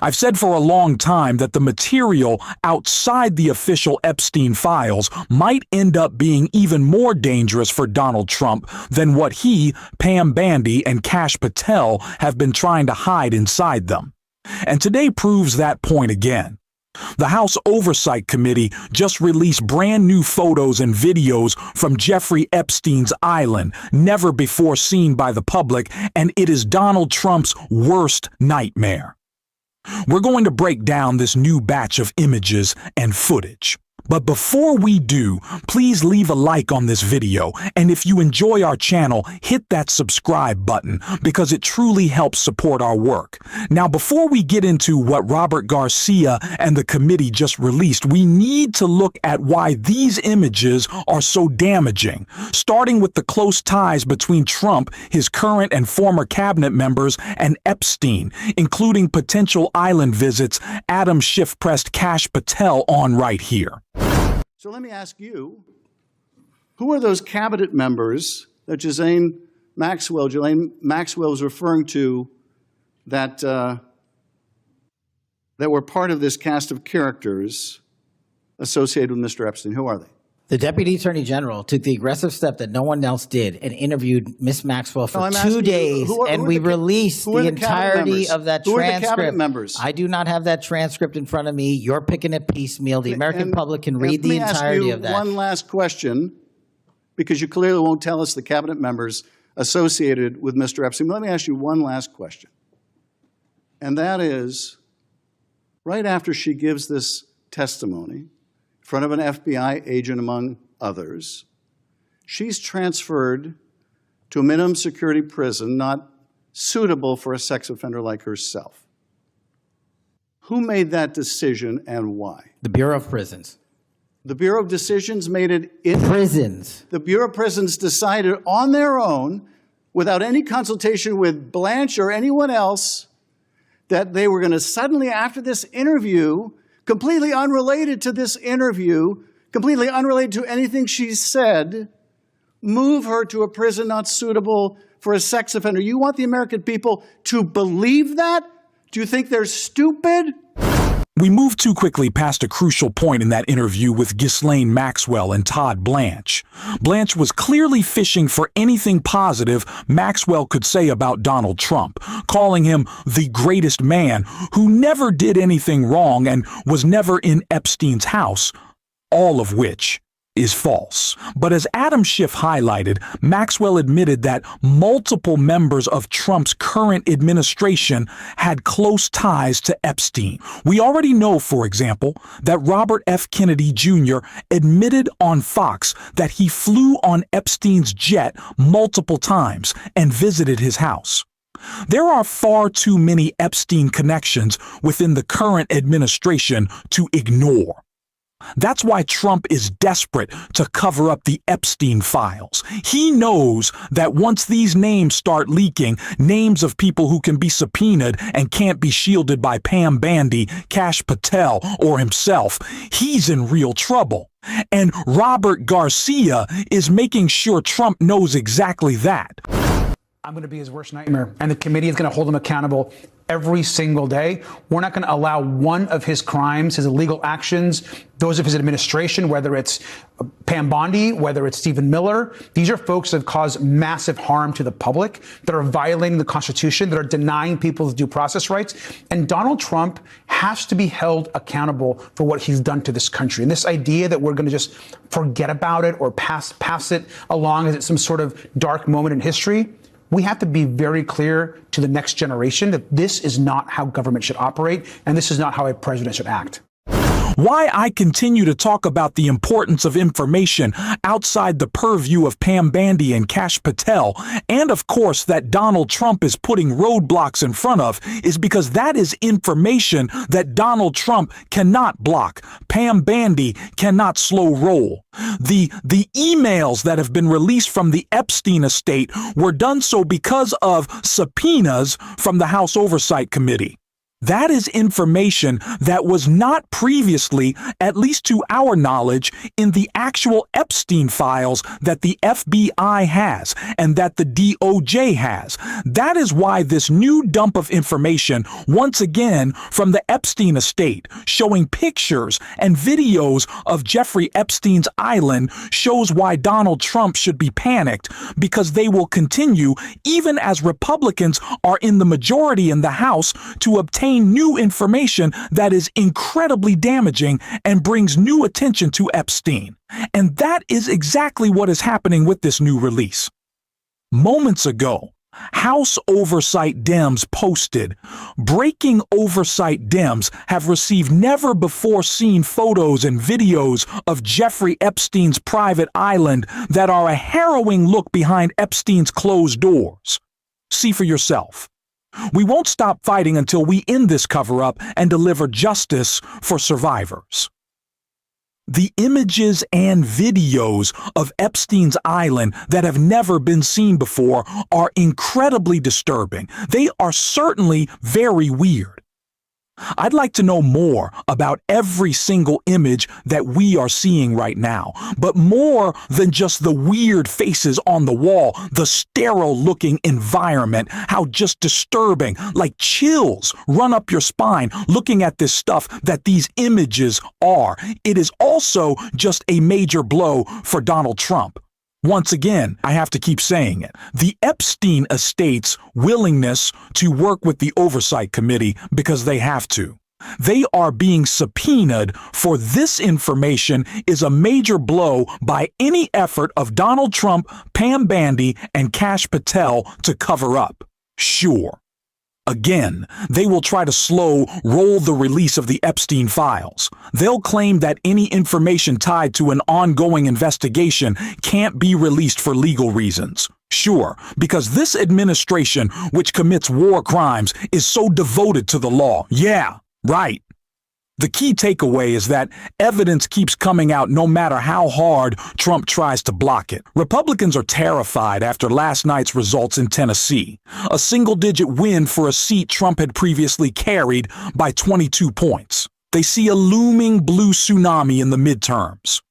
I've said for a long time that the material outside the official Epstein files might end up being even more dangerous for Donald Trump than what he, Pam Bondi, and Kash Patel have been trying to hide inside them. And today proves that point again. The House Oversight Committee just released brand new photos and videos from Jeffrey Epstein's island, never before seen by the public, and it is Donald Trump's worst nightmare. We're going to break down this new batch of images and footage. But before we do, please leave a like on this video, and if you enjoy our channel, hit that subscribe button because it truly helps support our work. Now, before we get into what Robert Garcia and the committee just released, we need to look at why these images are so damaging, starting with the close ties between Trump, his current and former cabinet members, and Epstein, including potential island visits Adam Schiff pressed Kash Patel on right here. So let me ask you, who are those cabinet members that Ghislaine Maxwell was referring to that were part of this cast of characters associated with Mr. Epstein? Who are they? The Deputy Attorney General took the aggressive step that no one else did and interviewed Ms. Maxwell for 2 days, and we released the entirety of that transcript. Who are the cabinet members? I do not have that transcript in front of me. You're picking it piecemeal. The American public can read the entirety of that. One last question, because you clearly won't tell us the cabinet members associated with Mr. Epstein. Let me ask you one last question, and that is, right after she gives this testimony, in front of an FBI agent, among others, she's transferred to a minimum security prison not suitable for a sex offender like herself. Who made that decision and why? The Bureau of Prisons. The Bureau of Decisions made it in prisons. The Bureau of Prisons decided on their own, without any consultation with Blanche or anyone else, that they were going to suddenly, after this interview, completely unrelated to this interview, completely unrelated to anything she said, move her to a prison not suitable for a sex offender. You want the American people to believe that? Do you think they're stupid? We moved too quickly past a crucial point in that interview with Ghislaine Maxwell and Todd Blanche. Blanche was clearly fishing for anything positive Maxwell could say about Donald Trump, calling him the greatest man who never did anything wrong and was never in Epstein's house, all of which is false. But as Adam Schiff highlighted, Maxwell admitted that multiple members of Trump's current administration had close ties to Epstein. We already know, for example, that Robert F. Kennedy Jr. admitted on Fox that he flew on Epstein's jet multiple times and visited his house. There are far too many Epstein connections within the current administration to ignore. That's why Trump is desperate to cover up the Epstein files. He knows that once these names start leaking, names of people who can be subpoenaed and can't be shielded by Pam Bondi, Kash Patel, or himself, he's in real trouble. And Robert Garcia is making sure Trump knows exactly that. I'm going to be his worst nightmare, and the committee is going to hold him accountable every single day. We're not going to allow one of his crimes, his illegal actions, those of his administration, whether it's Pam Bondi, whether it's Stephen Miller. These are folks that have caused massive harm to the public, that are violating the Constitution, that are denying people's due process rights. And Donald Trump has to be held accountable for what he's done to this country. And this idea that we're going to just forget about it or pass it along as it's some sort of dark moment in history, we have to be very clear to the next generation that this is not how government should operate, and this is not how a president should act. Why I continue to talk about the importance of information outside the purview of Pam Bondi and Kash Patel, and of course that Donald Trump is putting roadblocks in front of, is because that is information that Donald Trump cannot block. Pam Bondi cannot slow roll. The emails that have been released from the Epstein estate were done so because of subpoenas from the House Oversight Committee. That is information that was not previously, at least to our knowledge, in the actual Epstein files that the FBI has and that the DOJ has. That is why this new dump of information, once again from the Epstein estate, showing pictures and videos of Jeffrey Epstein's island, shows why Donald Trump should be panicked, because they will continue, even as Republicans are in the majority in the House, to obtain new information that is incredibly damaging and brings new attention to Epstein. And that is exactly what is happening with this new release. Moments ago, House Oversight Dems posted, "Breaking Oversight Dems have received never-before-seen photos and videos of Jeffrey Epstein's private island that are a harrowing look behind Epstein's closed doors. See for yourself. We won't stop fighting until we end this cover-up and deliver justice for survivors." The images and videos of Epstein's island that have never been seen before are incredibly disturbing. They are certainly very weird. I'd like to know more about every single image that we are seeing right now, but more than just the weird faces on the wall, the sterile-looking environment, how just disturbing, like chills run up your spine looking at this stuff that these images are. It is also just a major blow for Donald Trump. Once again, I have to keep saying it. The Epstein estate's willingness to work with the Oversight Committee because they have to. They are being subpoenaed for this information is a major blow by any effort of Donald Trump, Pam Bandy, and Kash Patel to cover up. Sure. Again, they will try to roll the release of the Epstein files. They'll claim that any information tied to an ongoing investigation can't be released for legal reasons. Sure, because this administration, which commits war crimes, is so devoted to the law. Yeah, right. The key takeaway is that evidence keeps coming out no matter how hard Trump tries to block it. Republicans are terrified after last night's results in Tennessee, a single-digit win for a seat Trump had previously carried by 22 points. They see a looming blue tsunami in the midterms.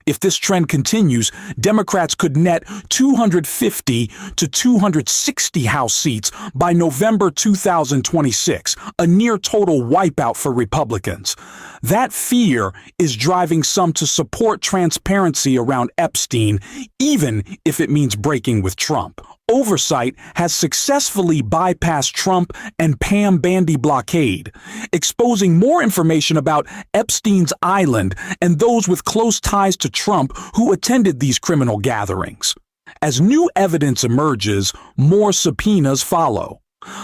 If this trend continues, Democrats could net 250 to 260 House seats by November 2026, a near total wipeout for Republicans. That fear is driving some to support transparency around Epstein, even if it means breaking with Trump. Oversight has successfully bypassed Trump and Pam Bandy blockade, exposing more information about Epstein's island and those with close ties to Trump who attended these criminal gatherings. As new evidence emerges, more subpoenas follow,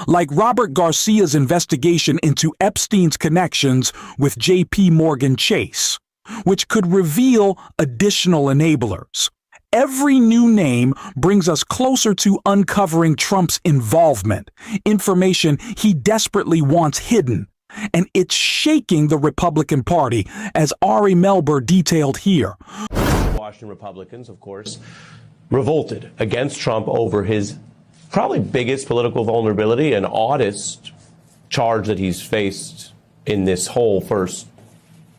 like Robert Garcia's investigation into Epstein's connections with J.P. Morgan Chase, which could reveal additional enablers. Every new name brings us closer to uncovering Trump's involvement, information he desperately wants hidden, and it's shaking the Republican Party, as Ari Melber detailed here. Washington Republicans, of course, revolted against Trump over his probably biggest political vulnerability and oddest charge that he's faced in this whole first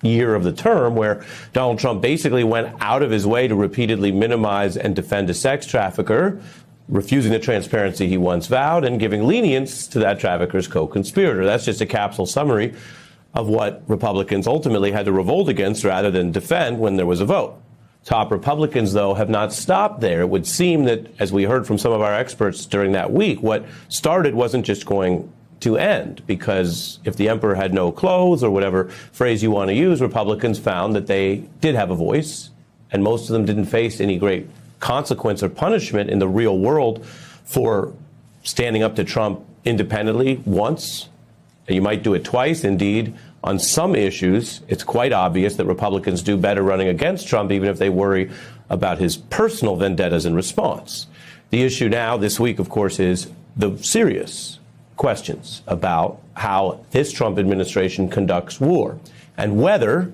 year of the term, where Donald Trump basically went out of his way to repeatedly minimize and defend a sex trafficker, refusing the transparency he once vowed and giving lenience to that trafficker's co-conspirator. That's just a capsule summary of what Republicans ultimately had to revolt against rather than defend when there was a vote. Top Republicans, though, have not stopped there. It would seem that, as we heard from some of our experts during that week, what started wasn't just going to end, because if the emperor had no clothes, or whatever phrase you want to use, Republicans found that they did have a voice, and most of them didn't face any great consequence or punishment in the real world for standing up to Trump independently once. You might do it twice. Indeed, on some issues, it's quite obvious that Republicans do better running against Trump, even if they worry about his personal vendettas in response. The issue now this week, of course, is the serious questions about how this Trump administration conducts war, and whether,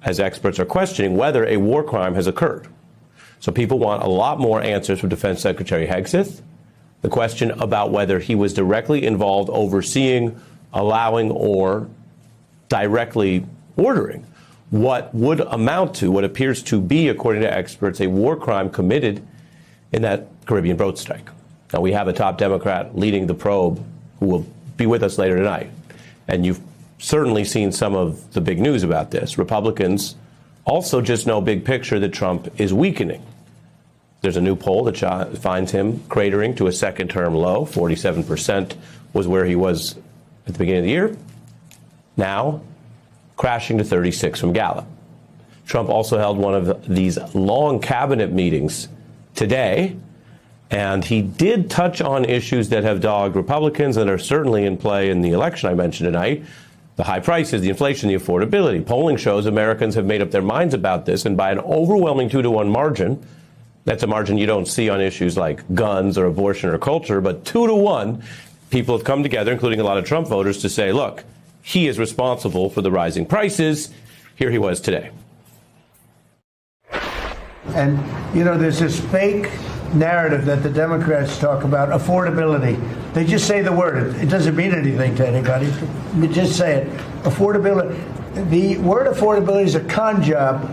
as experts are questioning, whether a war crime has occurred. So people want a lot more answers from Defense Secretary Hegseth. The question about whether he was directly involved overseeing allowing or directly ordering what would amount to, what appears to be, according to experts, a war crime committed in that Caribbean boat strike. Now, we have a top Democrat leading the probe who will be with us later tonight. And you've certainly seen some of the big news about this. Republicans also just know big picture that Trump is weakening. There's a new poll that finds him cratering to a second-term low. 47% was where he was at the beginning of the year. Now, crashing to 36 from Gallup. Trump also held one of these long cabinet meetings today, and he did touch on issues that have dogged Republicans and are certainly in play in the election I mentioned tonight. The high prices, the inflation, the affordability. Polling shows Americans have made up their minds about this, and by an overwhelming 2-to-1 margin. That's a margin you don't see on issues like guns or abortion or culture, but 2-to-1, people have come together, including a lot of Trump voters, to say, look, he is responsible for the rising prices. Here he was today. And, you know, there's this fake narrative that the Democrats talk about, affordability. They just say the word. It doesn't mean anything to anybody. You just say it. Affordability. The word affordability is a con job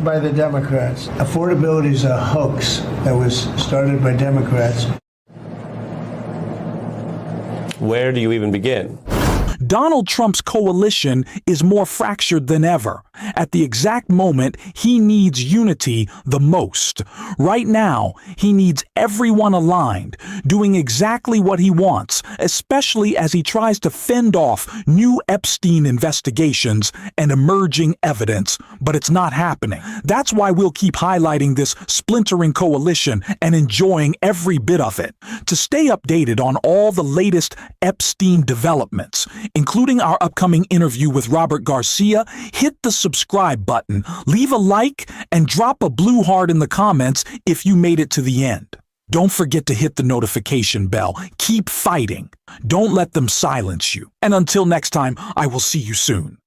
by the Democrats. Affordability is a hoax that was started by Democrats. Where do you even begin? Donald Trump's coalition is more fractured than ever. At the exact moment he needs unity the most. Right now, he needs everyone aligned, doing exactly what he wants, especially as he tries to fend off new Epstein investigations and emerging evidence, but it's not happening. That's why we'll keep highlighting this splintering coalition and enjoying every bit of it. To stay updated on all the latest Epstein developments, including our upcoming interview with Robert Garcia, hit the subscribe button, leave a like, and drop a blue heart in the comments if you made it to the end. Don't forget to hit the notification bell. Keep fighting. Don't let them silence you. And until next time, I will see you soon.